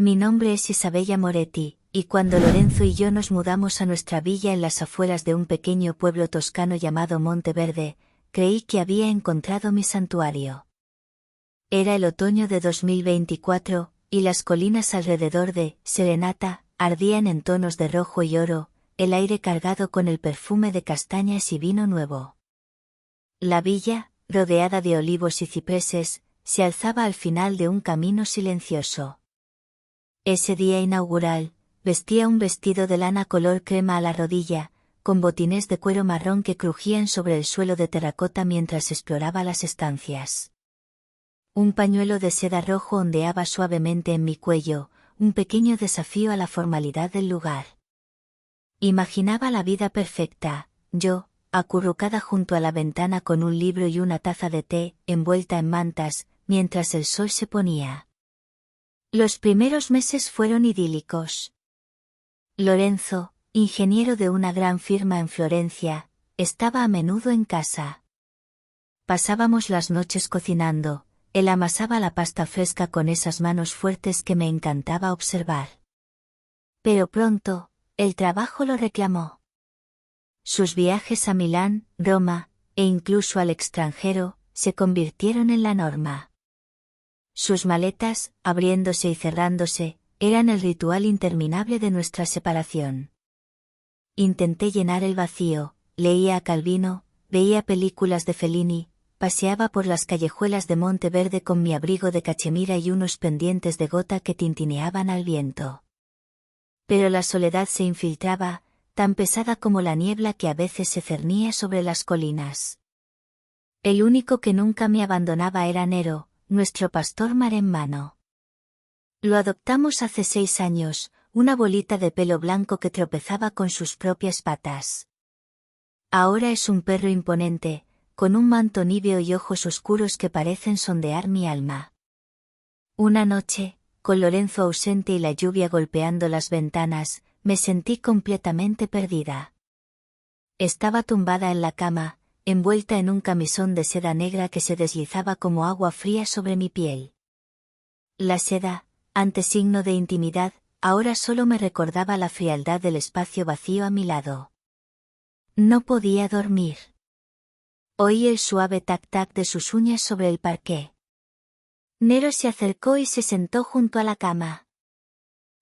Mi nombre es Isabella Moretti, y cuando Lorenzo y yo nos mudamos a nuestra villa en las afueras de un pequeño pueblo toscano llamado Monteverde, creí que había encontrado mi santuario. Era el otoño de 2024, y las colinas alrededor de Serenata ardían en tonos de rojo y oro, el aire cargado con el perfume de castañas y vino nuevo. La villa, rodeada de olivos y cipreses, se alzaba al final de un camino silencioso. Ese día inaugural, vestía un vestido de lana color crema a la rodilla, con botines de cuero marrón que crujían sobre el suelo de terracota mientras exploraba las estancias. Un pañuelo de seda rojo ondeaba suavemente en mi cuello, un pequeño desafío a la formalidad del lugar. Imaginaba la vida perfecta, yo, acurrucada junto a la ventana con un libro y una taza de té, envuelta en mantas, mientras el sol se ponía. Los primeros meses fueron idílicos. Lorenzo, ingeniero de una gran firma en Florencia, estaba a menudo en casa. Pasábamos las noches cocinando, él amasaba la pasta fresca con esas manos fuertes que me encantaba observar. Pero pronto, el trabajo lo reclamó. Sus viajes a Milán, Roma, e incluso al extranjero, se convirtieron en la norma. Sus maletas, abriéndose y cerrándose, eran el ritual interminable de nuestra separación. Intenté llenar el vacío, leía a Calvino, veía películas de Fellini, paseaba por las callejuelas de Monteverde con mi abrigo de cachemira y unos pendientes de gota que tintineaban al viento. Pero la soledad se infiltraba, tan pesada como la niebla que a veces se cernía sobre las colinas. El único que nunca me abandonaba era Nero, nuestro pastor maremmano. Lo adoptamos hace 6 años, una bolita de pelo blanco que tropezaba con sus propias patas. Ahora es un perro imponente, con un manto níveo y ojos oscuros que parecen sondear mi alma. Una noche, con Lorenzo ausente y la lluvia golpeando las ventanas, me sentí completamente perdida. Estaba tumbada en la cama, envuelta en un camisón de seda negra que se deslizaba como agua fría sobre mi piel. La seda, ante signo de intimidad, ahora solo me recordaba la frialdad del espacio vacío a mi lado. No podía dormir. Oí el suave tac-tac de sus uñas sobre el parqué. Nero se acercó y se sentó junto a la cama.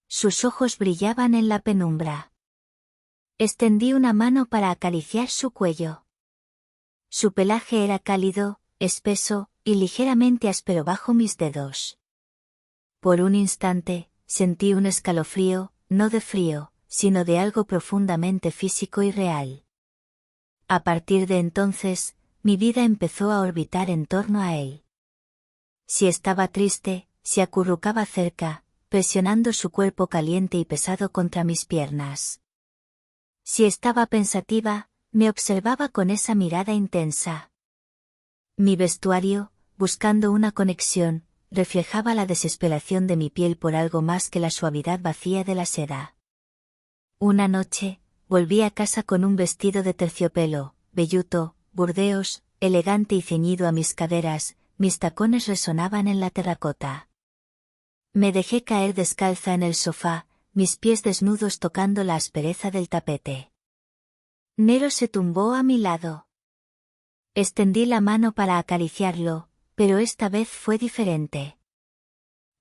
Sus ojos brillaban en la penumbra. Extendí una mano para acariciar su cuello. Su pelaje era cálido, espeso, y ligeramente áspero bajo mis dedos. Por un instante, sentí un escalofrío, no de frío, sino de algo profundamente físico y real. A partir de entonces, mi vida empezó a orbitar en torno a él. Si estaba triste, se acurrucaba cerca, presionando su cuerpo caliente y pesado contra mis piernas. Si estaba pensativa, me observaba con esa mirada intensa. Mi vestuario, buscando una conexión, reflejaba la desesperación de mi piel por algo más que la suavidad vacía de la seda. Una noche, volví a casa con un vestido de terciopelo, velluto, burdeos, elegante y ceñido a mis caderas, mis tacones resonaban en la terracota. Me dejé caer descalza en el sofá, mis pies desnudos tocando la aspereza del tapete. Nero se tumbó a mi lado. Extendí la mano para acariciarlo, pero esta vez fue diferente.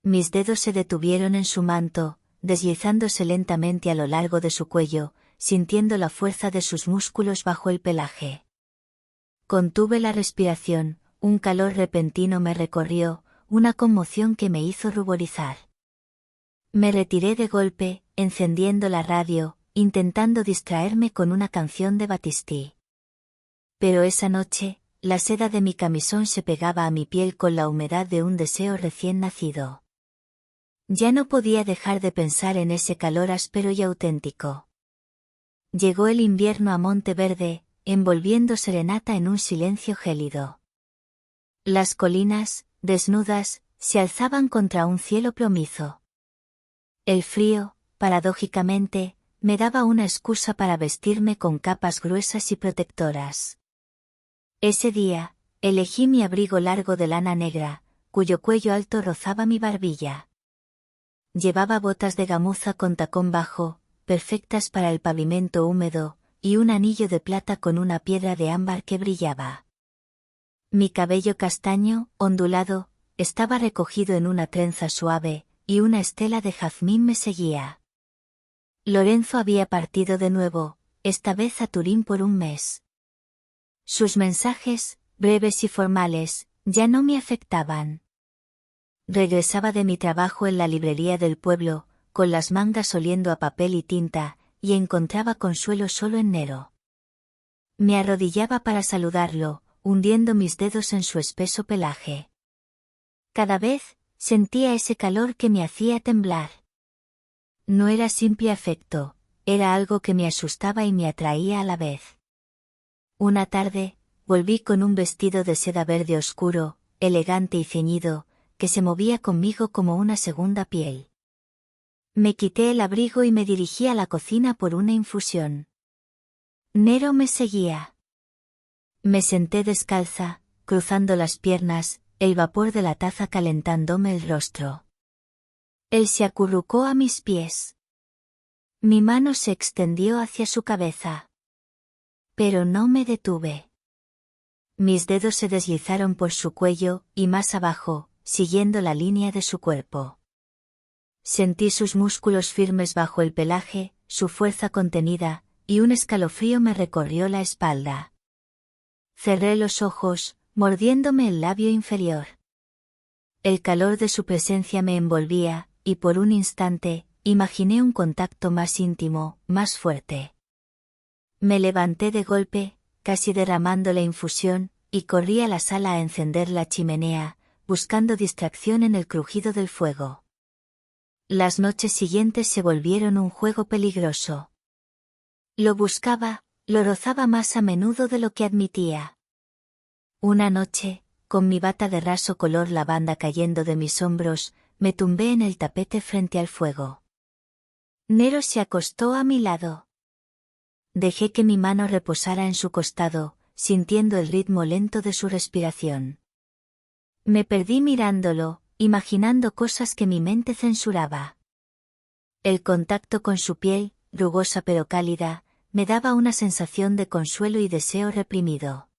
Mis dedos se detuvieron en su manto, deslizándose lentamente a lo largo de su cuello, sintiendo la fuerza de sus músculos bajo el pelaje. Contuve la respiración, un calor repentino me recorrió, una conmoción que me hizo ruborizar. Me retiré de golpe, encendiendo la radio, intentando distraerme con una canción de Battisti. Pero esa noche, la seda de mi camisón se pegaba a mi piel con la humedad de un deseo recién nacido. Ya no podía dejar de pensar en ese calor áspero y auténtico. Llegó el invierno a Monteverde, envolviendo Serenata en un silencio gélido. Las colinas, desnudas, se alzaban contra un cielo plomizo. El frío, paradójicamente, me daba una excusa para vestirme con capas gruesas y protectoras. Ese día, elegí mi abrigo largo de lana negra, cuyo cuello alto rozaba mi barbilla. Llevaba botas de gamuza con tacón bajo, perfectas para el pavimento húmedo, y un anillo de plata con una piedra de ámbar que brillaba. Mi cabello castaño, ondulado, estaba recogido en una trenza suave, y una estela de jazmín me seguía. Lorenzo había partido de nuevo, esta vez a Turín por un mes. Sus mensajes, breves y formales, ya no me afectaban. Regresaba de mi trabajo en la librería del pueblo, con las mangas oliendo a papel y tinta, y encontraba consuelo solo en Nero. Me arrodillaba para saludarlo, hundiendo mis dedos en su espeso pelaje. Cada vez, sentía ese calor que me hacía temblar. No era simple afecto, era algo que me asustaba y me atraía a la vez. Una tarde, volví con un vestido de seda verde oscuro, elegante y ceñido, que se movía conmigo como una segunda piel. Me quité el abrigo y me dirigí a la cocina por una infusión. Nero me seguía. Me senté descalza, cruzando las piernas, el vapor de la taza calentándome el rostro. Él se acurrucó a mis pies. Mi mano se extendió hacia su cabeza. Pero no me detuve. Mis dedos se deslizaron por su cuello, y más abajo, siguiendo la línea de su cuerpo. Sentí sus músculos firmes bajo el pelaje, su fuerza contenida, y un escalofrío me recorrió la espalda. Cerré los ojos, mordiéndome el labio inferior. El calor de su presencia me envolvía, y por un instante, imaginé un contacto más íntimo, más fuerte. Me levanté de golpe, casi derramando la infusión, y corrí a la sala a encender la chimenea, buscando distracción en el crujido del fuego. Las noches siguientes se volvieron un juego peligroso. Lo buscaba, lo rozaba más a menudo de lo que admitía. Una noche, con mi bata de raso color lavanda cayendo de mis hombros, me tumbé en el tapete frente al fuego. Nero se acostó a mi lado. Dejé que mi mano reposara en su costado, sintiendo el ritmo lento de su respiración. Me perdí mirándolo, imaginando cosas que mi mente censuraba. El contacto con su piel, rugosa pero cálida, me daba una sensación de consuelo y deseo reprimido.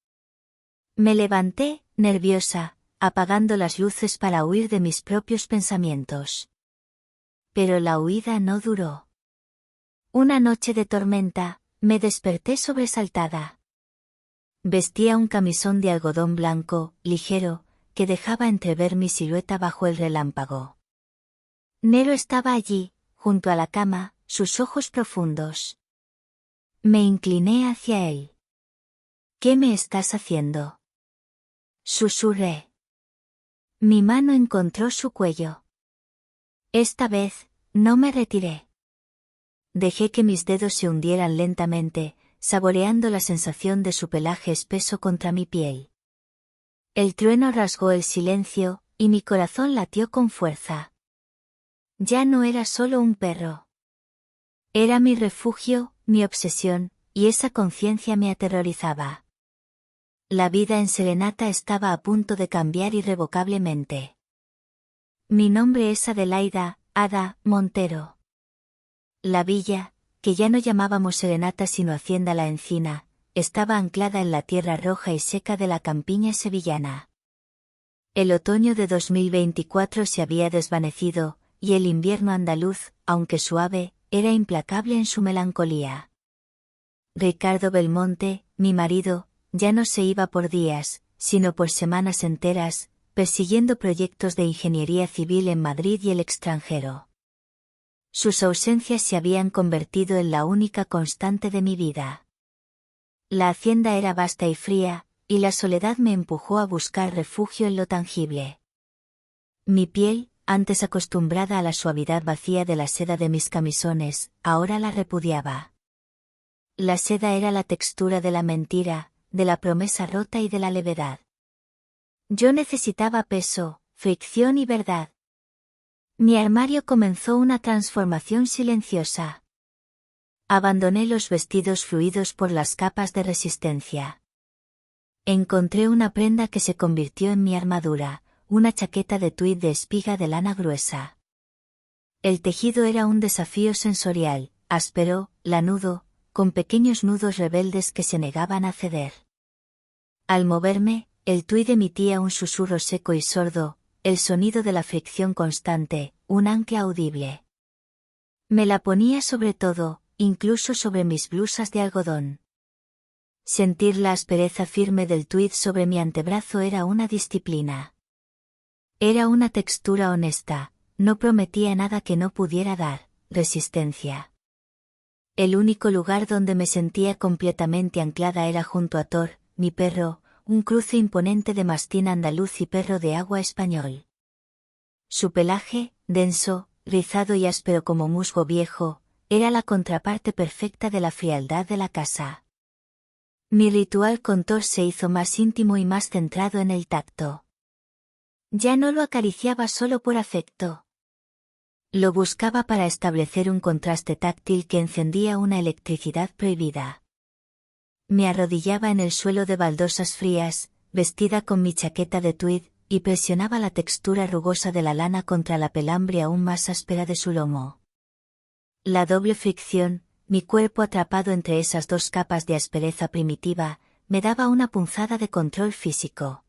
Me levanté, nerviosa, apagando las luces para huir de mis propios pensamientos. Pero la huida no duró. Una noche de tormenta, me desperté sobresaltada. Vestía un camisón de algodón blanco, ligero, que dejaba entrever mi silueta bajo el relámpago. Nero estaba allí, junto a la cama, sus ojos profundos. Me incliné hacia él. ¿Qué me estás haciendo?, susurré. Mi mano encontró su cuello. Esta vez, no me retiré. Dejé que mis dedos se hundieran lentamente, saboreando la sensación de su pelaje espeso contra mi piel. El trueno rasgó el silencio, y mi corazón latió con fuerza. Ya no era solo un perro. Era mi refugio, mi obsesión, y esa conciencia me aterrorizaba. La vida en Serenata estaba a punto de cambiar irrevocablemente. Mi nombre es Adelaida, Ada, Montero. La villa, que ya no llamábamos Serenata sino Hacienda La Encina, estaba anclada en la tierra roja y seca de la campiña sevillana. El otoño de 2024 se había desvanecido, y el invierno andaluz, aunque suave, era implacable en su melancolía. Ricardo Belmonte, mi marido, ya no se iba por días, sino por semanas enteras, persiguiendo proyectos de ingeniería civil en Madrid y el extranjero. Sus ausencias se habían convertido en la única constante de mi vida. La hacienda era vasta y fría, y la soledad me empujó a buscar refugio en lo tangible. Mi piel, antes acostumbrada a la suavidad vacía de la seda de mis camisones, ahora la repudiaba. La seda era la textura de la mentira, de la promesa rota y de la levedad. Yo necesitaba peso, fricción y verdad. Mi armario comenzó una transformación silenciosa. Abandoné los vestidos fluidos por las capas de resistencia. Encontré una prenda que se convirtió en mi armadura, una chaqueta de tuit de espiga de lana gruesa. El tejido era un desafío sensorial, áspero, lanudo, con pequeños nudos rebeldes que se negaban a ceder. Al moverme, el tuid emitía un susurro seco y sordo, el sonido de la fricción constante, un ancla audible. Me la ponía sobre todo, incluso sobre mis blusas de algodón. Sentir la aspereza firme del tuid sobre mi antebrazo era una disciplina. Era una textura honesta, no prometía nada que no pudiera dar, resistencia. El único lugar donde me sentía completamente anclada era junto a Thor, mi perro, un cruce imponente de mastín andaluz y perro de agua español. Su pelaje, denso, rizado y áspero como musgo viejo, era la contraparte perfecta de la frialdad de la casa. Mi ritual con Thor se hizo más íntimo y más centrado en el tacto. Ya no lo acariciaba solo por afecto. Lo buscaba para establecer un contraste táctil que encendía una electricidad prohibida. Me arrodillaba en el suelo de baldosas frías, vestida con mi chaqueta de tuid, y presionaba la textura rugosa de la lana contra la pelambre aún más áspera de su lomo. La doble fricción, mi cuerpo atrapado entre esas dos capas de aspereza primitiva, me daba una punzada de control físico.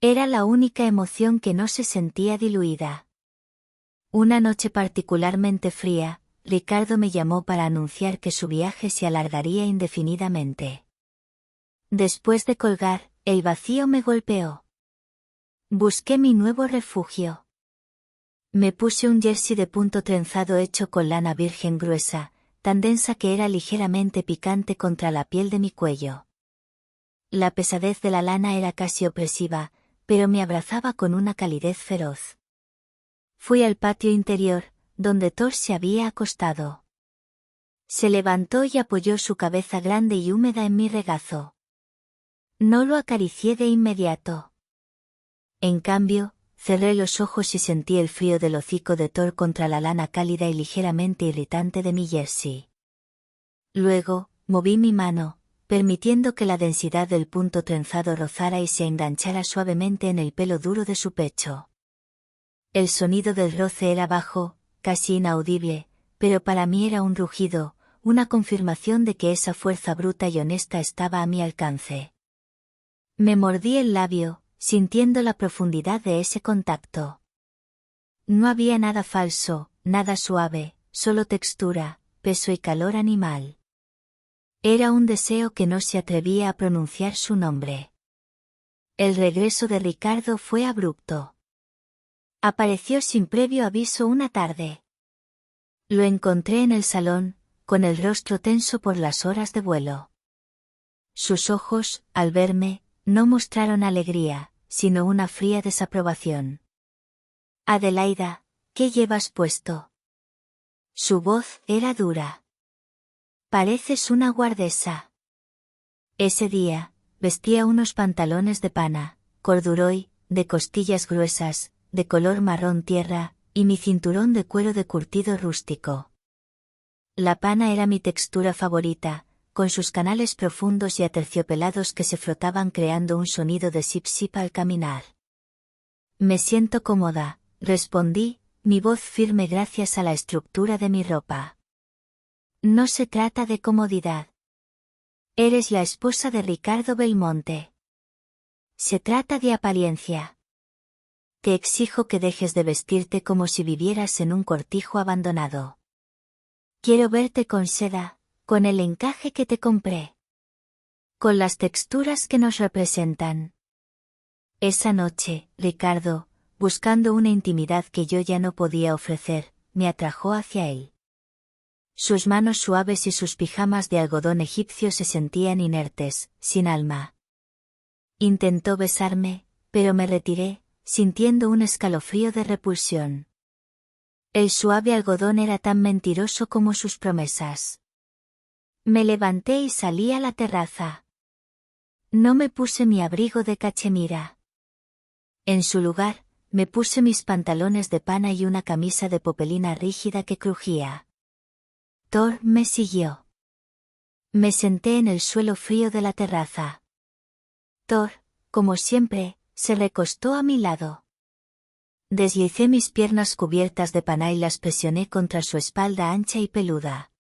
Era la única emoción que no se sentía diluida. Una noche particularmente fría, Ricardo me llamó para anunciar que su viaje se alargaría indefinidamente. Después de colgar, el vacío me golpeó. Busqué mi nuevo refugio. Me puse un jersey de punto trenzado hecho con lana virgen gruesa, tan densa que era ligeramente picante contra la piel de mi cuello. La pesadez de la lana era casi opresiva, pero me abrazaba con una calidez feroz. Fui al patio interior, donde Thor se había acostado. Se levantó y apoyó su cabeza grande y húmeda en mi regazo. No lo acaricié de inmediato. En cambio, cerré los ojos y sentí el frío del hocico de Thor contra la lana cálida y ligeramente irritante de mi jersey. Luego, moví mi mano, permitiendo que la densidad del punto trenzado rozara y se enganchara suavemente en el pelo duro de su pecho. El sonido del roce era bajo, casi inaudible, pero para mí era un rugido, una confirmación de que esa fuerza bruta y honesta estaba a mi alcance. Me mordí el labio, sintiendo la profundidad de ese contacto. No había nada falso, nada suave, solo textura, peso y calor animal. Era un deseo que no se atrevía a pronunciar su nombre. El regreso de Ricardo fue abrupto. Apareció sin previo aviso una tarde. Lo encontré en el salón, con el rostro tenso por las horas de vuelo. Sus ojos, al verme, no mostraron alegría, sino una fría desaprobación. Adelaida, ¿qué llevas puesto? Su voz era dura. Pareces una guardesa. Ese día, vestía unos pantalones de pana, corduroy, de costillas gruesas, de color marrón tierra, y mi cinturón de cuero de curtido rústico. La pana era mi textura favorita, con sus canales profundos y aterciopelados que se frotaban creando un sonido de sip-sip al caminar. Me siento cómoda, respondí, mi voz firme gracias a la estructura de mi ropa. No se trata de comodidad. Eres la esposa de Ricardo Belmonte. Se trata de apariencia. Te exijo que dejes de vestirte como si vivieras en un cortijo abandonado. Quiero verte con seda, con el encaje que te compré. Con las texturas que nos representan. Esa noche, Ricardo, buscando una intimidad que yo ya no podía ofrecer, me atrajo hacia él. Sus manos suaves y sus pijamas de algodón egipcio se sentían inertes, sin alma. Intentó besarme, pero me retiré, sintiendo un escalofrío de repulsión. El suave algodón era tan mentiroso como sus promesas. Me levanté y salí a la terraza. No me puse mi abrigo de cachemira. En su lugar, me puse mis pantalones de pana y una camisa de popelina rígida que crujía. Thor me siguió. Me senté en el suelo frío de la terraza. Thor, como siempre, se recostó a mi lado. Deslicé mis piernas cubiertas de pana y las presioné contra su espalda ancha y peluda.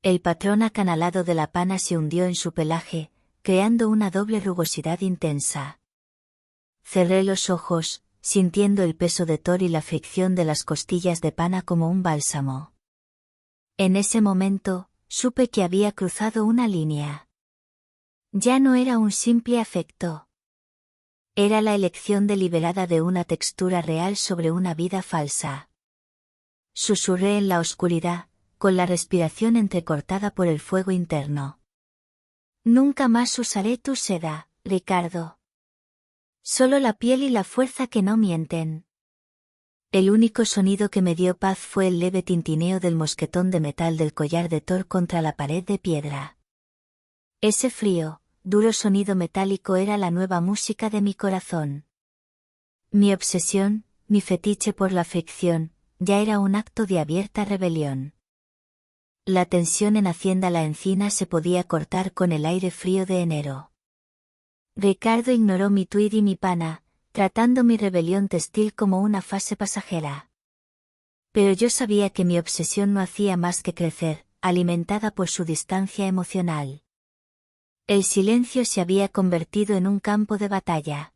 El patrón acanalado de la pana se hundió en su pelaje, creando una doble rugosidad intensa. Cerré los ojos, sintiendo el peso de Thor y la fricción de las costillas de pana como un bálsamo. En ese momento, supe que había cruzado una línea. Ya no era un simple afecto. Era la elección deliberada de una textura real sobre una vida falsa. Susurré en la oscuridad, con la respiración entrecortada por el fuego interno. Nunca más usaré tu seda, Ricardo. Solo la piel y la fuerza que no mienten. El único sonido que me dio paz fue el leve tintineo del mosquetón de metal del collar de Thor contra la pared de piedra. Ese frío, duro sonido metálico era la nueva música de mi corazón. Mi obsesión, mi fetiche por la fricción, ya era un acto de abierta rebelión. La tensión en Hacienda La Encina se podía cortar con el aire frío de enero. Ricardo ignoró mi tweed y mi pana, tratando mi rebelión textil como una fase pasajera. Pero yo sabía que mi obsesión no hacía más que crecer, alimentada por su distancia emocional. El silencio se había convertido en un campo de batalla.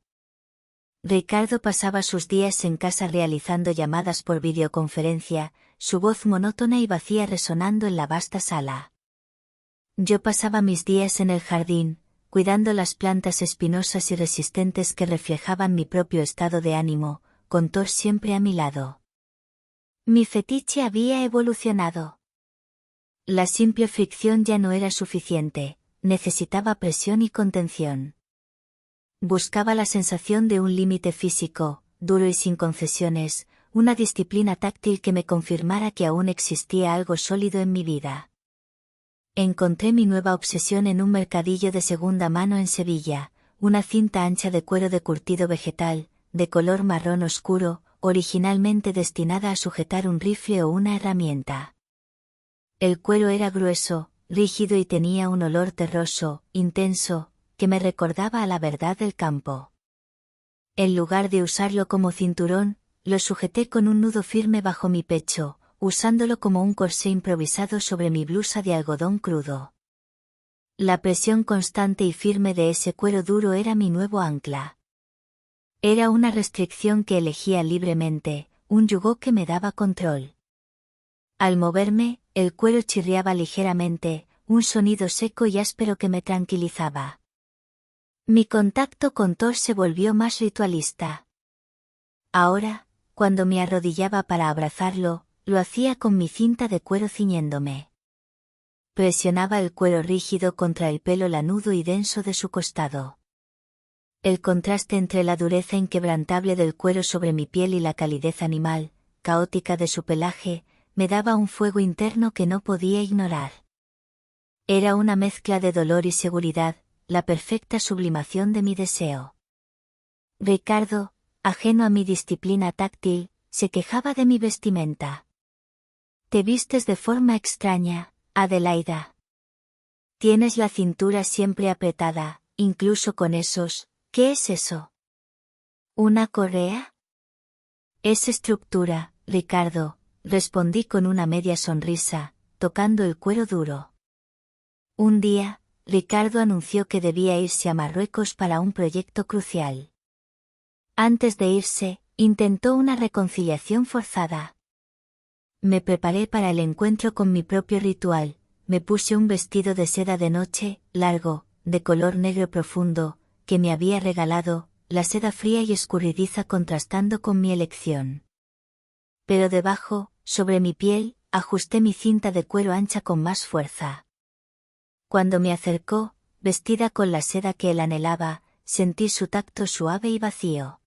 Ricardo pasaba sus días en casa realizando llamadas por videoconferencia, su voz monótona y vacía resonando en la vasta sala. Yo pasaba mis días en el jardín, cuidando las plantas espinosas y resistentes que reflejaban mi propio estado de ánimo, con Thor siempre a mi lado. Mi fetiche había evolucionado. La simple fricción ya no era suficiente, necesitaba presión y contención. Buscaba la sensación de un límite físico, duro y sin concesiones, una disciplina táctil que me confirmara que aún existía algo sólido en mi vida. Encontré mi nueva obsesión en un mercadillo de segunda mano en Sevilla, una cinta ancha de cuero de curtido vegetal, de color marrón oscuro, originalmente destinada a sujetar un rifle o una herramienta. El cuero era grueso, rígido y tenía un olor terroso, intenso, que me recordaba a la verdad del campo. En lugar de usarlo como cinturón, lo sujeté con un nudo firme bajo mi pecho, usándolo como un corsé improvisado sobre mi blusa de algodón crudo. La presión constante y firme de ese cuero duro era mi nuevo ancla. Era una restricción que elegía libremente, un yugo que me daba control. Al moverme, el cuero chirriaba ligeramente, un sonido seco y áspero que me tranquilizaba. Mi contacto con Thor se volvió más ritualista. Ahora, cuando me arrodillaba para abrazarlo, lo hacía con mi cinta de cuero ciñéndome. Presionaba el cuero rígido contra el pelo lanudo y denso de su costado. El contraste entre la dureza inquebrantable del cuero sobre mi piel y la calidez animal, caótica de su pelaje, me daba un fuego interno que no podía ignorar. Era una mezcla de dolor y seguridad, la perfecta sublimación de mi deseo. Ricardo, ajeno a mi disciplina táctil, se quejaba de mi vestimenta. Te vistes de forma extraña, Adelaida. Tienes la cintura siempre apretada, incluso con esos, ¿qué es eso? ¿Una correa? Es estructura, Ricardo, respondí con una media sonrisa, tocando el cuero duro. Un día, Ricardo anunció que debía irse a Marruecos para un proyecto crucial. Antes de irse, intentó una reconciliación forzada. Me preparé para el encuentro con mi propio ritual, me puse un vestido de seda de noche, largo, de color negro profundo, que me había regalado, la seda fría y escurridiza contrastando con mi elección. Pero debajo, sobre mi piel, ajusté mi cinta de cuero ancha con más fuerza. Cuando me acercó, vestida con la seda que él anhelaba, sentí su tacto suave y vacío.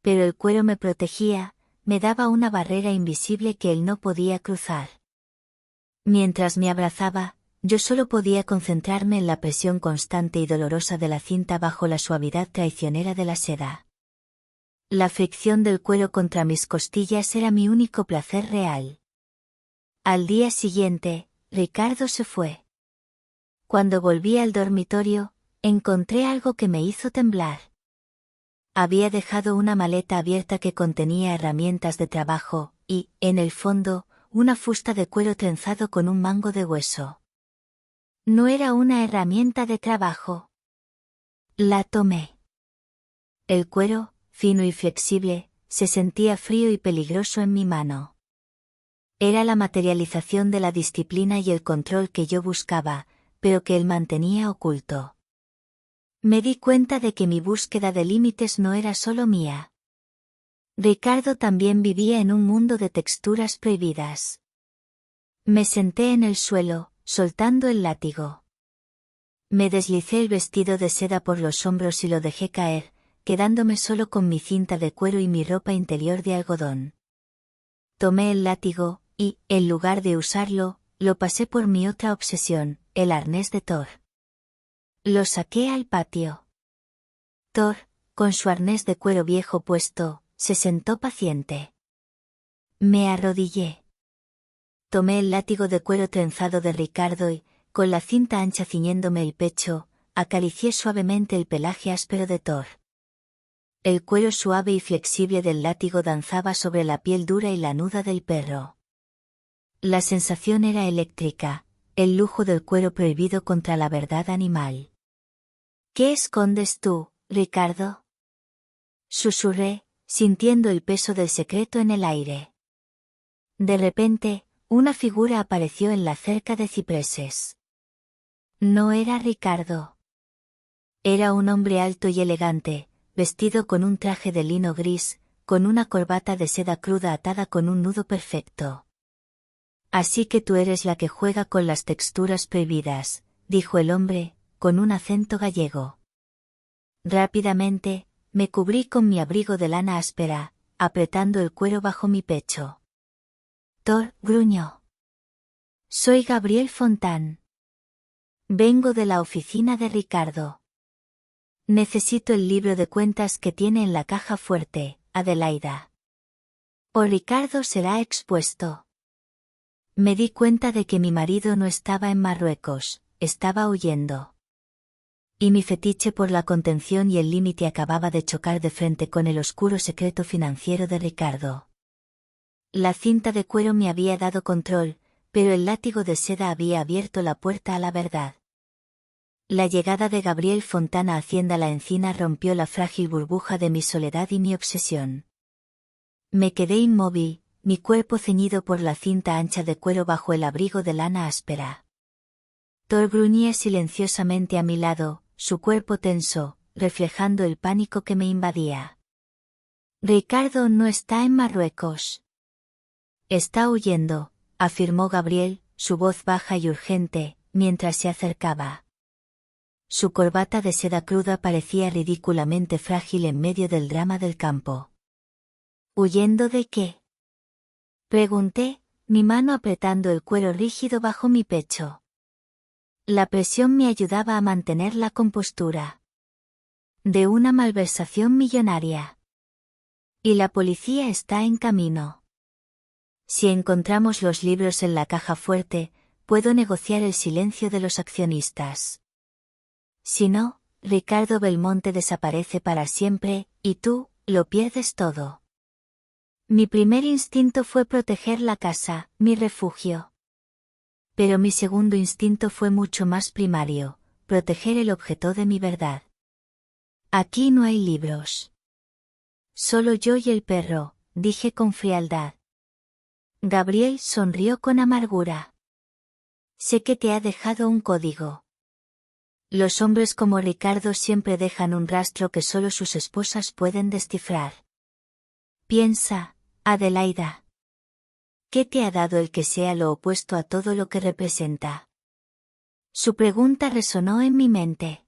Pero el cuero me protegía, me daba una barrera invisible que él no podía cruzar. Mientras me abrazaba, yo solo podía concentrarme en la presión constante y dolorosa de la cinta bajo la suavidad traicionera de la seda. La fricción del cuero contra mis costillas era mi único placer real. Al día siguiente, Ricardo se fue. Cuando volví al dormitorio, encontré algo que me hizo temblar. Había dejado una maleta abierta que contenía herramientas de trabajo, y, en el fondo, una fusta de cuero trenzado con un mango de hueso. No era una herramienta de trabajo. La tomé. El cuero, fino y flexible, se sentía frío y peligroso en mi mano. Era la materialización de la disciplina y el control que yo buscaba, pero que él mantenía oculto. Me di cuenta de que mi búsqueda de límites no era solo mía. Ricardo también vivía en un mundo de texturas prohibidas. Me senté en el suelo, soltando el látigo. Me deslicé el vestido de seda por los hombros y lo dejé caer, quedándome solo con mi cinta de cuero y mi ropa interior de algodón. Tomé el látigo, y, en lugar de usarlo, lo pasé por mi otra obsesión, el arnés de Thor. Lo saqué al patio. Thor, con su arnés de cuero viejo puesto, se sentó paciente. Me arrodillé. Tomé el látigo de cuero trenzado de Ricardo y, con la cinta ancha ciñéndome el pecho, acaricié suavemente el pelaje áspero de Thor. El cuero suave y flexible del látigo danzaba sobre la piel dura y lanuda del perro. La sensación era eléctrica, el lujo del cuero prohibido contra la verdad animal. ¿Qué escondes tú, Ricardo? Susurré, sintiendo el peso del secreto en el aire. De repente, una figura apareció en la cerca de cipreses. No era Ricardo. Era un hombre alto y elegante, vestido con un traje de lino gris, con una corbata de seda cruda atada con un nudo perfecto. Así que tú eres la que juega con las texturas prohibidas, dijo el hombre, con un acento gallego. Rápidamente, me cubrí con mi abrigo de lana áspera, apretando el cuero bajo mi pecho. Thor gruñó. Soy Gabriel Fontán. Vengo de la oficina de Ricardo. Necesito el libro de cuentas que tiene en la caja fuerte, Adelaida. O Ricardo será expuesto. Me di cuenta de que mi marido no estaba en Marruecos, estaba huyendo. Y mi fetiche por la contención y el límite acababa de chocar de frente con el oscuro secreto financiero de Ricardo. La cinta de cuero me había dado control, pero el látigo de seda había abierto la puerta a la verdad. La llegada de Gabriel Fontana a Hacienda La Encina rompió la frágil burbuja de mi soledad y mi obsesión. Me quedé inmóvil, mi cuerpo ceñido por la cinta ancha de cuero bajo el abrigo de lana áspera. Thor gruñía silenciosamente a mi lado, su cuerpo tenso, reflejando el pánico que me invadía. Ricardo no está en Marruecos. Está huyendo, afirmó Gabriel, su voz baja y urgente, mientras se acercaba. Su corbata de seda cruda parecía ridículamente frágil en medio del drama del campo. ¿Huyendo de qué? Pregunté, mi mano apretando el cuero rígido bajo mi pecho. La presión me ayudaba a mantener la compostura. De una malversación millonaria. Y la policía está en camino. Si encontramos los libros en la caja fuerte, puedo negociar el silencio de los accionistas. Si no, Ricardo Belmonte desaparece para siempre, y tú, lo pierdes todo. Mi primer instinto fue proteger la casa, mi refugio. Pero mi segundo instinto fue mucho más primario, proteger el objeto de mi verdad. Aquí no hay libros. Solo yo y el perro, dije con frialdad. Gabriel sonrió con amargura. Sé que te ha dejado un código. Los hombres como Ricardo siempre dejan un rastro que solo sus esposas pueden descifrar. Piensa, Adelaida. ¿Qué te ha dado el que sea lo opuesto a todo lo que representa? Su pregunta resonó en mi mente.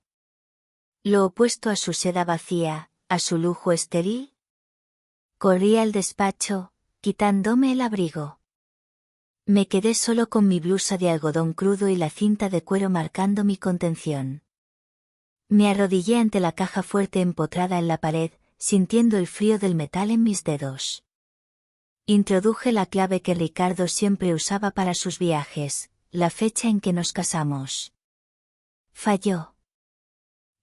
¿Lo opuesto a su seda vacía, a su lujo estéril? Corrí al despacho, quitándome el abrigo. Me quedé solo con mi blusa de algodón crudo y la cinta de cuero marcando mi contención. Me arrodillé ante la caja fuerte empotrada en la pared, sintiendo el frío del metal en mis dedos. Introduje la clave que Ricardo siempre usaba para sus viajes, la fecha en que nos casamos. Falló.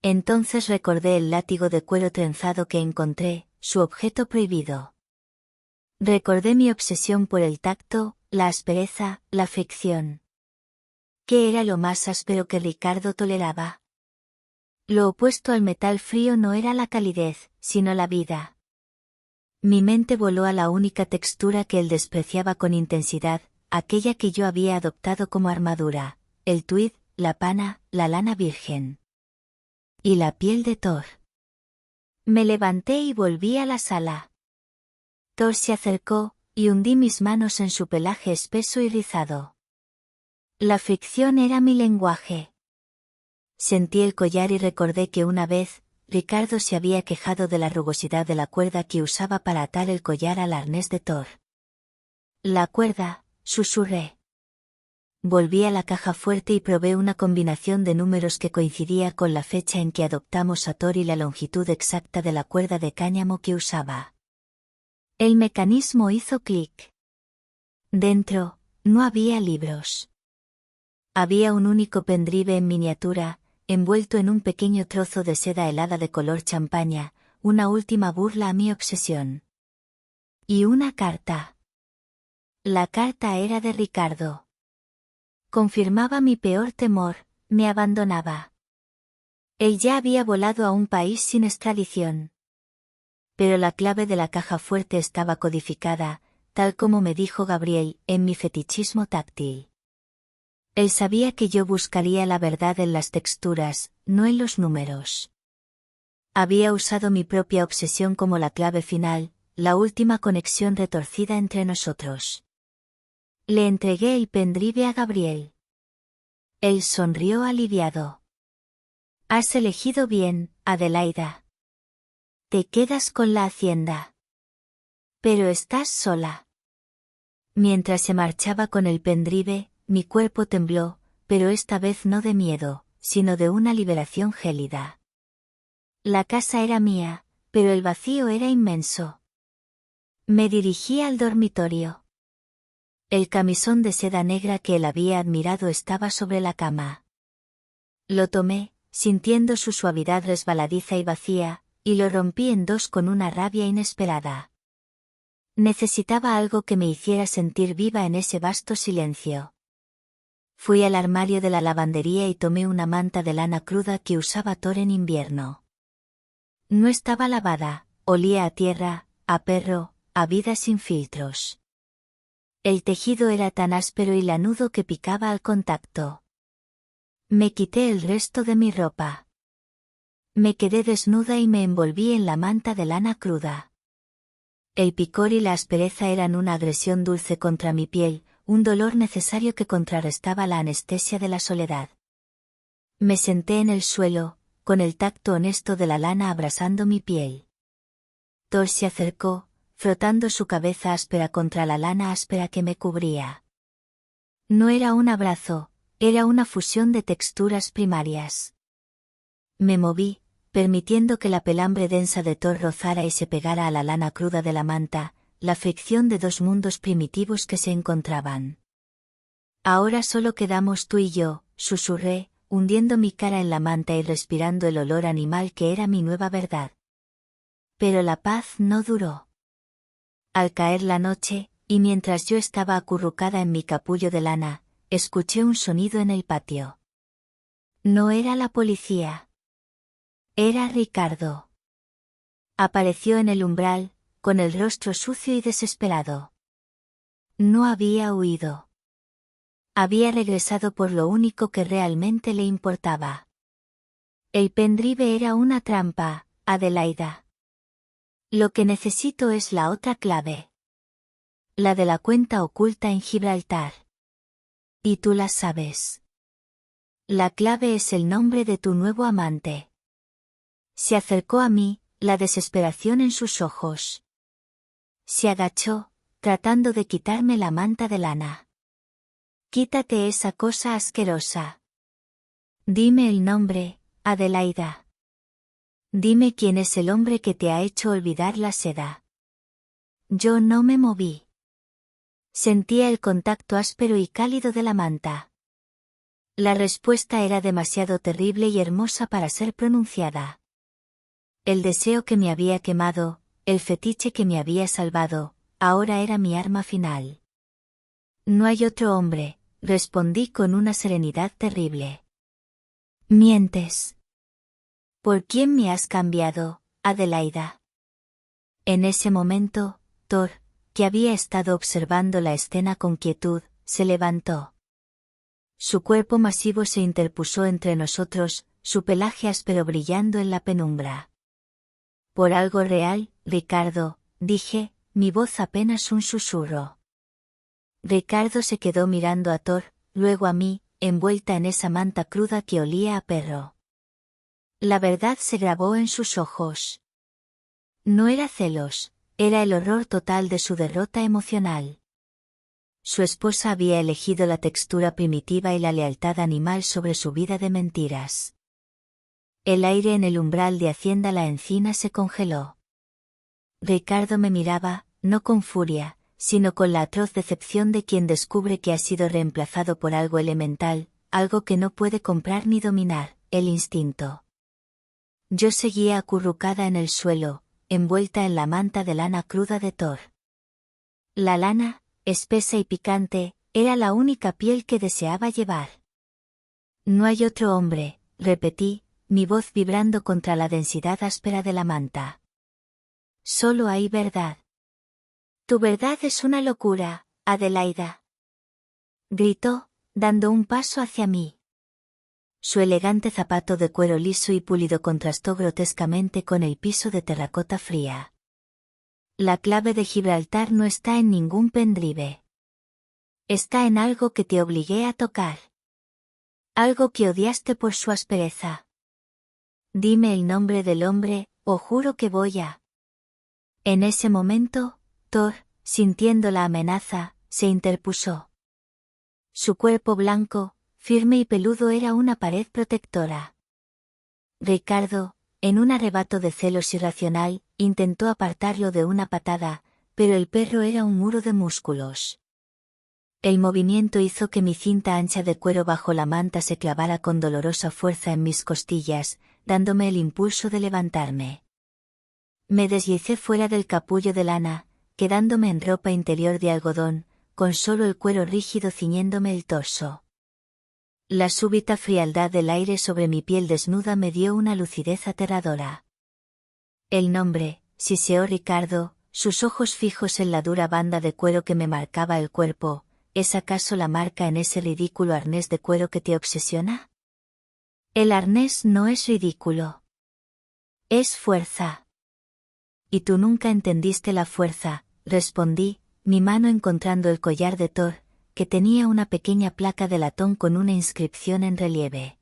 Entonces recordé el látigo de cuero trenzado que encontré, su objeto prohibido. Recordé mi obsesión por el tacto, la aspereza, la fricción. ¿Qué era lo más áspero que Ricardo toleraba? Lo opuesto al metal frío no era la calidez, sino la vida. Mi mente voló a la única textura que él despreciaba con intensidad, aquella que yo había adoptado como armadura, el tweed, la pana, la lana virgen. Y la piel de Thor. Me levanté y volví a la sala. Thor se acercó, y hundí mis manos en su pelaje espeso y rizado. La fricción era mi lenguaje. Sentí el collar y recordé que una vez, Ricardo se había quejado de la rugosidad de la cuerda que usaba para atar el collar al arnés de Thor. La cuerda, susurré. Volví a la caja fuerte y probé una combinación de números que coincidía con la fecha en que adoptamos a Thor y la longitud exacta de la cuerda de cáñamo que usaba. El mecanismo hizo clic. Dentro, no había libros. Había un único pendrive en miniatura, envuelto en un pequeño trozo de seda helada de color champaña, una última burla a mi obsesión. Y una carta. La carta era de Ricardo. Confirmaba mi peor temor, me abandonaba. Él ya había volado a un país sin extradición. Pero la clave de la caja fuerte estaba codificada, tal como me dijo Gabriel, en mi fetichismo táctil. Él sabía que yo buscaría la verdad en las texturas, no en los números. Había usado mi propia obsesión como la clave final, la última conexión retorcida entre nosotros. Le entregué el pendrive a Gabriel. Él sonrió aliviado. Has elegido bien, Adelaida. Te quedas con la hacienda. Pero estás sola. Mientras se marchaba con el pendrive, mi cuerpo tembló, pero esta vez no de miedo, sino de una liberación gélida. La casa era mía, pero el vacío era inmenso. Me dirigí al dormitorio. El camisón de seda negra que él había admirado estaba sobre la cama. Lo tomé, sintiendo su suavidad resbaladiza y vacía, y lo rompí en dos con una rabia inesperada. Necesitaba algo que me hiciera sentir viva en ese vasto silencio. Fui al armario de la lavandería y tomé una manta de lana cruda que usaba Thor en invierno. No estaba lavada, olía a tierra, a perro, a vida sin filtros. El tejido era tan áspero y lanudo que picaba al contacto. Me quité el resto de mi ropa. Me quedé desnuda y me envolví en la manta de lana cruda. El picor y la aspereza eran una agresión dulce contra mi piel, un dolor necesario que contrarrestaba la anestesia de la soledad. Me senté en el suelo, con el tacto honesto de la lana abrasando mi piel. Thor se acercó, frotando su cabeza áspera contra la lana áspera que me cubría. No era un abrazo, era una fusión de texturas primarias. Me moví, permitiendo que la pelambre densa de Thor rozara y se pegara a la lana cruda de la manta, la fricción de dos mundos primitivos que se encontraban. Ahora solo quedamos tú y yo, susurré, hundiendo mi cara en la manta y respirando el olor animal que era mi nueva verdad. Pero la paz no duró. Al caer la noche, y mientras yo estaba acurrucada en mi capullo de lana, escuché un sonido en el patio. No era la policía. Era Ricardo. Apareció en el umbral, con el rostro sucio y desesperado. No había huido. Había regresado por lo único que realmente le importaba. El pendrive era una trampa, Adelaida. Lo que necesito es la otra clave. La de la cuenta oculta en Gibraltar. Y tú la sabes. La clave es el nombre de tu nuevo amante. Se acercó a mí, la desesperación en sus ojos. Se agachó, tratando de quitarme la manta de lana. Quítate esa cosa asquerosa. Dime el nombre, Adelaida. Dime quién es el hombre que te ha hecho olvidar la seda. Yo no me moví. Sentía el contacto áspero y cálido de la manta. La respuesta era demasiado terrible y hermosa para ser pronunciada. El deseo que me había quemado, el fetiche que me había salvado, ahora era mi arma final. No hay otro hombre, respondí con una serenidad terrible. Mientes. ¿Por quién me has cambiado, Adelaida? En ese momento, Thor, que había estado observando la escena con quietud, se levantó. Su cuerpo masivo se interpuso entre nosotros, su pelaje áspero brillando en la penumbra. Por algo real, Ricardo, dije, mi voz apenas un susurro. Ricardo se quedó mirando a Thor, luego a mí, envuelta en esa manta cruda que olía a perro. La verdad se grabó en sus ojos. No era celos, era el horror total de su derrota emocional. Su esposa había elegido la textura primitiva y la lealtad animal sobre su vida de mentiras. El aire en el umbral de Hacienda La Encina se congeló. Ricardo me miraba, no con furia, sino con la atroz decepción de quien descubre que ha sido reemplazado por algo elemental, algo que no puede comprar ni dominar, el instinto. Yo seguía acurrucada en el suelo, envuelta en la manta de lana cruda de Thor. La lana, espesa y picante, era la única piel que deseaba llevar. No hay otro hombre, repetí, mi voz vibrando contra la densidad áspera de la manta. Solo hay verdad. Tu verdad es una locura, Adelaida. Gritó, dando un paso hacia mí. Su elegante zapato de cuero liso y pulido contrastó grotescamente con el piso de terracota fría. La clave de Gibraltar no está en ningún pendrive. Está en algo que te obligué a tocar. Algo que odiaste por su aspereza. Dime el nombre del hombre, o juro que voy a... En ese momento, Thor, sintiendo la amenaza, se interpuso. Su cuerpo blanco, firme y peludo era una pared protectora. Ricardo, en un arrebato de celos irracional, intentó apartarlo de una patada, pero el perro era un muro de músculos. El movimiento hizo que mi cinta ancha de cuero bajo la manta se clavara con dolorosa fuerza en mis costillas, dándome el impulso de levantarme. Me deslicé fuera del capullo de lana, quedándome en ropa interior de algodón, con solo el cuero rígido ciñéndome el torso. La súbita frialdad del aire sobre mi piel desnuda me dio una lucidez aterradora. El nombre, siseó Ricardo, sus ojos fijos en la dura banda de cuero que me marcaba el cuerpo, ¿es acaso la marca en ese ridículo arnés de cuero que te obsesiona? El arnés no es ridículo. Es fuerza. Y tú nunca entendiste la fuerza, respondí, mi mano encontrando el collar de Thor, que tenía una pequeña placa de latón con una inscripción en relieve.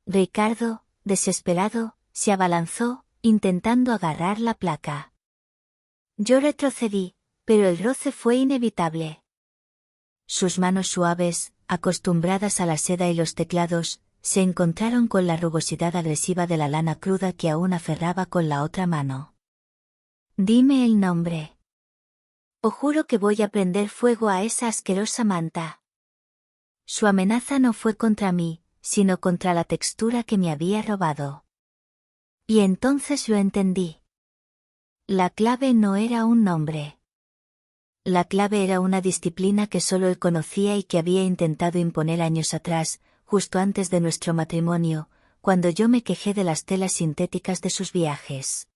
Ricardo, desesperado, se abalanzó, intentando agarrar la placa. Yo retrocedí, pero el roce fue inevitable. Sus manos suaves, acostumbradas a la seda y los teclados, se encontraron con la rugosidad agresiva de la lana cruda que aún aferraba con la otra mano. Dime el nombre. O juro que voy a prender fuego a esa asquerosa manta. Su amenaza no fue contra mí, sino contra la textura que me había robado. Y entonces lo entendí. La clave no era un nombre. La clave era una disciplina que solo él conocía y que había intentado imponer años atrás, justo antes de nuestro matrimonio, cuando yo me quejé de las telas sintéticas de sus viajes.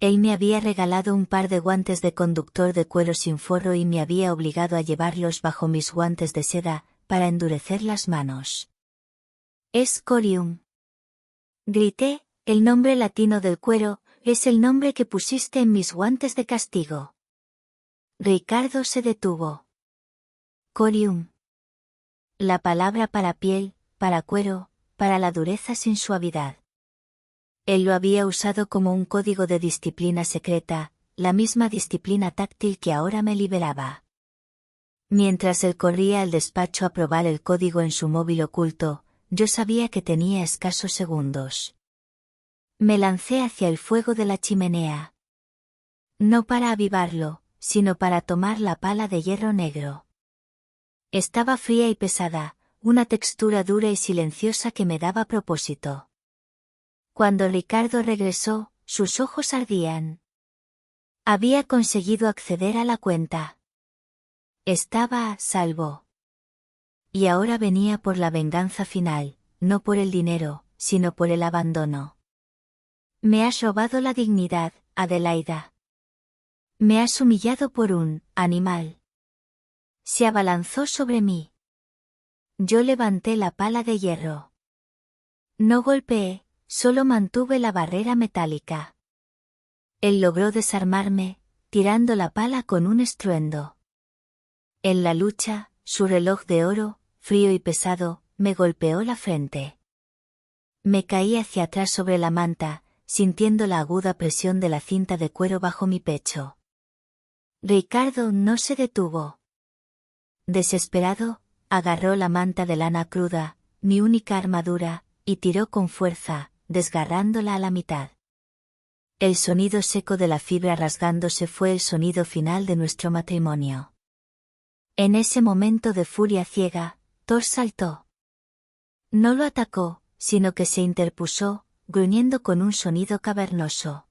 Él me había regalado un par de guantes de conductor de cuero sin forro y me había obligado a llevarlos bajo mis guantes de seda, para endurecer las manos. Es corium. Grité, el nombre latino del cuero, es el nombre que pusiste en mis guantes de castigo. Ricardo se detuvo. Corium. La palabra para piel, para cuero, para la dureza sin suavidad. Él lo había usado como un código de disciplina secreta, la misma disciplina táctil que ahora me liberaba. Mientras él corría al despacho a probar el código en su móvil oculto, yo sabía que tenía escasos segundos. Me lancé hacia el fuego de la chimenea. No para avivarlo, sino para tomar la pala de hierro negro. Estaba fría y pesada, una textura dura y silenciosa que me daba propósito. Cuando Ricardo regresó, sus ojos ardían. Había conseguido acceder a la cuenta. Estaba a salvo. Y ahora venía por la venganza final, no por el dinero, sino por el abandono. Me has robado la dignidad, Adelaida. Me has humillado por un animal. Se abalanzó sobre mí. Yo levanté la pala de hierro. No golpeé, solo mantuve la barrera metálica. Él logró desarmarme, tirando la pala con un estruendo. En la lucha, su reloj de oro, frío y pesado, me golpeó la frente. Me caí hacia atrás sobre la manta, sintiendo la aguda presión de la cinta de cuero bajo mi pecho. Ricardo no se detuvo. Desesperado, agarró la manta de lana cruda, mi única armadura, y tiró con fuerza, desgarrándola a la mitad. El sonido seco de la fibra rasgándose fue el sonido final de nuestro matrimonio. En ese momento de furia ciega, Thor saltó. No lo atacó, sino que se interpuso, gruñendo con un sonido cavernoso.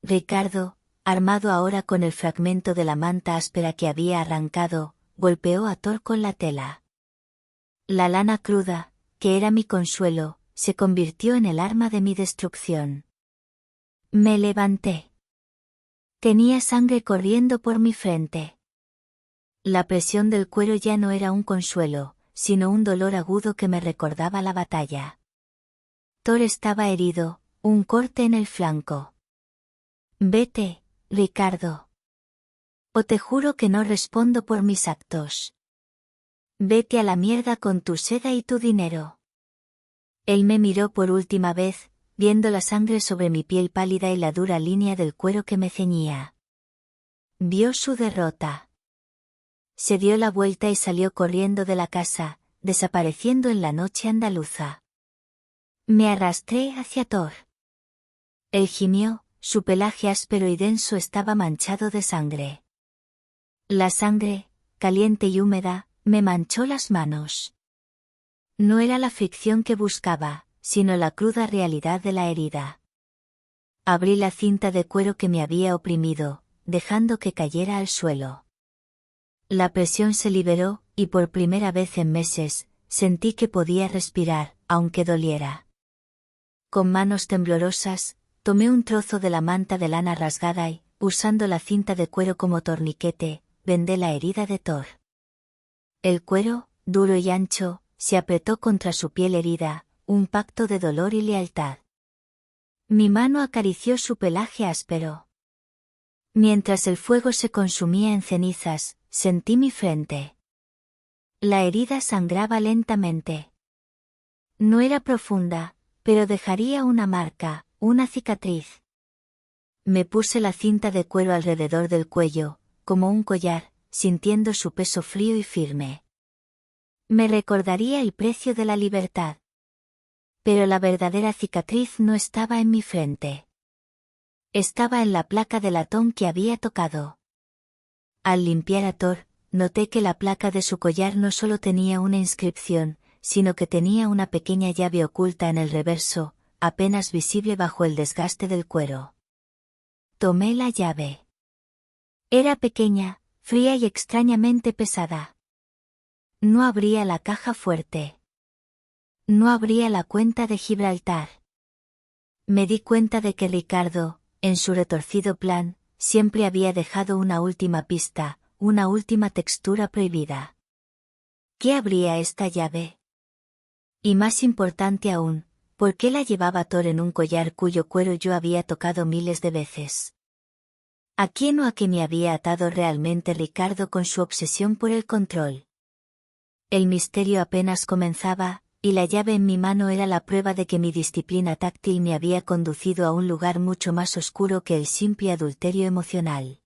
Ricardo, armado ahora con el fragmento de la manta áspera que había arrancado, golpeó a Thor con la tela. La lana cruda, que era mi consuelo, se convirtió en el arma de mi destrucción. Me levanté. Tenía sangre corriendo por mi frente. La presión del cuero ya no era un consuelo, sino un dolor agudo que me recordaba la batalla. Thor estaba herido, un corte en el flanco. Vete, Ricardo. O te juro que no respondo por mis actos. Vete a la mierda con tu seda y tu dinero. Él me miró por última vez, viendo la sangre sobre mi piel pálida y la dura línea del cuero que me ceñía. Vio su derrota. Se dio la vuelta y salió corriendo de la casa, desapareciendo en la noche andaluza. Me arrastré hacia Thor. Él gimió, su pelaje áspero y denso estaba manchado de sangre. La sangre, caliente y húmeda, me manchó las manos. No era la fricción que buscaba, sino la cruda realidad de la herida. Abrí la cinta de cuero que me había oprimido, dejando que cayera al suelo. La presión se liberó, y por primera vez en meses, sentí que podía respirar, aunque doliera. Con manos temblorosas, tomé un trozo de la manta de lana rasgada y, usando la cinta de cuero como torniquete, vendé la herida de Thor. El cuero, duro y ancho, se apretó contra su piel herida, un pacto de dolor y lealtad. Mi mano acarició su pelaje áspero. Mientras el fuego se consumía en cenizas, sentí mi frente. La herida sangraba lentamente. No era profunda, pero dejaría una marca, una cicatriz. Me puse la cinta de cuero alrededor del cuello, como un collar, sintiendo su peso frío y firme. Me recordaría el precio de la libertad. Pero la verdadera cicatriz no estaba en mi frente. Estaba en la placa de latón que había tocado. Al limpiar a Thor, noté que la placa de su collar no solo tenía una inscripción, sino que tenía una pequeña llave oculta en el reverso, apenas visible bajo el desgaste del cuero. Tomé la llave. Era pequeña, fría y extrañamente pesada. No abría la caja fuerte. No abría la cuenta de Gibraltar. Me di cuenta de que Ricardo, en su retorcido plan, siempre había dejado una última pista, una última textura prohibida. ¿Qué abría esta llave? Y más importante aún, ¿por qué la llevaba Thor en un collar cuyo cuero yo había tocado miles de veces? ¿A quién o a qué me había atado realmente Ricardo con su obsesión por el control? El misterio apenas comenzaba, y la llave en mi mano era la prueba de que mi disciplina táctil me había conducido a un lugar mucho más oscuro que el simple adulterio emocional.